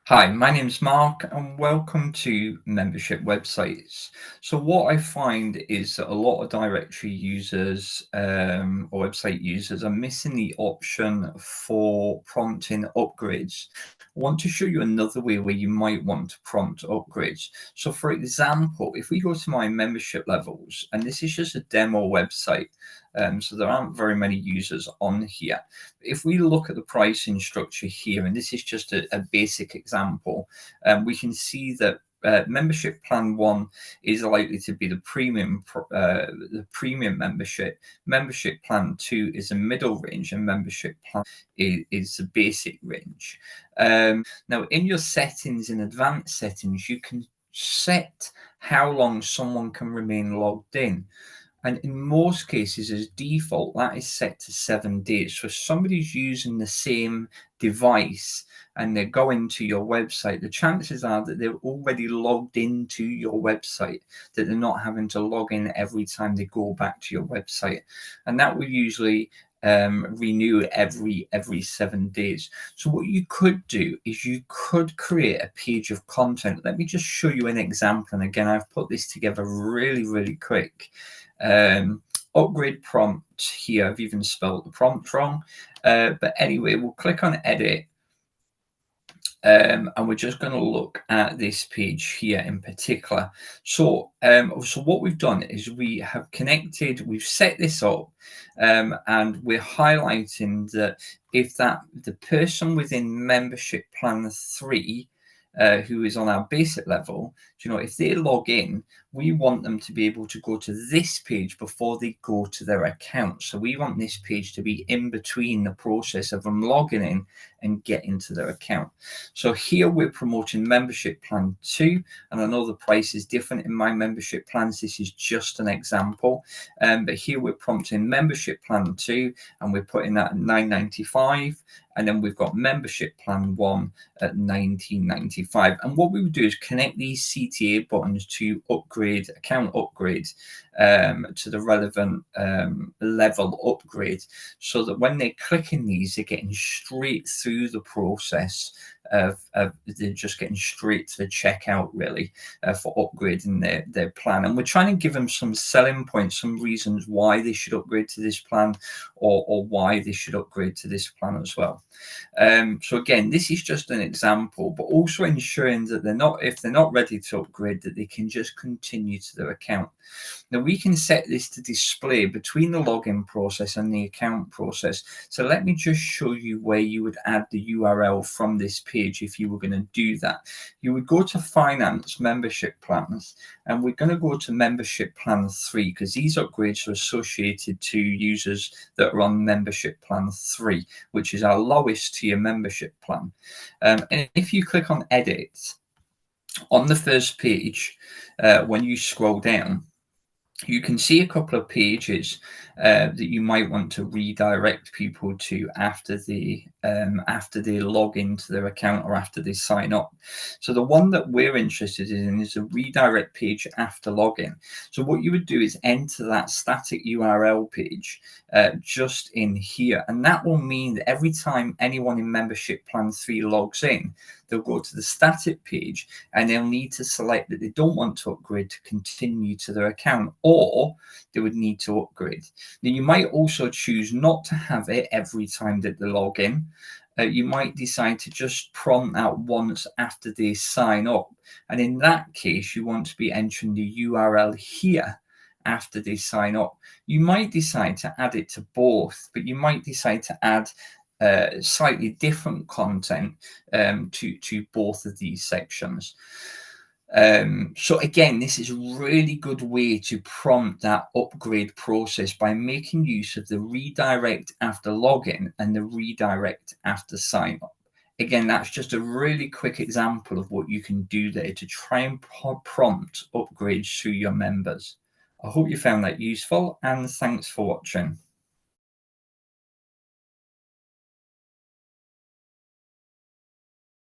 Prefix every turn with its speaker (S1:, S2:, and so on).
S1: Hi, my name's Mark and welcome to Membership Websites. So what I find is that a lot of directory users or website users are missing the option for prompting upgrades. I want to show you another way where you might want to prompt upgrades. So for example, if we go to my membership levels, and this is just a demo website, so there aren't very many users on here. If we look at the pricing structure here, and this is just a basic example, we can see that membership plan 1 is likely to be the premium membership. Membership plan 2 is a middle range, and membership plan is the basic range. Now, in your settings, in advanced settings, you can set how long someone can remain logged in. And in most cases, as default, that is set to 7 days. So if somebody's using the same device and they're going to your website, the chances are that they're already logged into your website, that they're not having to log in every time they go back to your website. And that will usually renew every 7 days. So what you could do is you could create a page of content. Let me just show you an example. And again, I've put this together really quick. Upgrade prompt here. I've even spelled the prompt wrong. But anyway, we'll click on edit. And we're just going to look at this page here in particular. So what we've done is we have connected, we've set this up, and we're highlighting that if the person within membership plan 3 who is on our basic level, if they log in, we want them to be able to go to this page before they go to their account. So we want this page to be in between the process of them logging in and getting to their account. So here we're promoting membership plan 2, and I know the price is different in my membership plans. This is just an example, but here we're prompting membership plan 2, and we're putting that at $9.95. And then we've got membership plan 1 at $19.95. And what we would do is connect these CTA buttons to account upgrade to the relevant level upgrade, so that when they're clicking these, they're getting straight through the process of they're just getting straight to the checkout, really, for upgrading their plan. And we're trying to give them some selling points, some reasons why they should upgrade to this plan, or why they should upgrade to this plan as well. So again, this is just an example, but also ensuring that if they're not ready to upgrade, that they can just continue to their account. Now we can set this to display between the login process and the account process. So let me just show you where you would add the URL from this page if you were going to do that. You would go to Finance Membership Plans, and we're going to go to Membership Plan 3 because these upgrades are associated to users that are on Membership Plan 3, which is our lowest tier membership plan. And if you click on Edit, on the first page, when you scroll down, you can see a couple of pages that you might want to redirect people to after they log into their account or after they sign up. So the one that we're interested in is a redirect page after login. So what you would do is enter that static URL page just in here, and that will mean that every time anyone in membership plan 3 logs in, they'll go to the static page and they'll need to select that they don't want to upgrade to continue to their account, or they would need to upgrade. Now, you might also choose not to have it every time that they log in. You might decide to just prompt that once after they sign up. And in that case, you want to be entering the URL here after they sign up. You might decide to add it to both, but you might decide to add slightly different content to both of these sections. So again, this is a really good way to prompt that upgrade process by making use of the redirect after login and the redirect after sign up. Again, that's just a really quick example of what you can do there to try and prompt upgrades to your members. I hope you found that useful, and thanks for watching.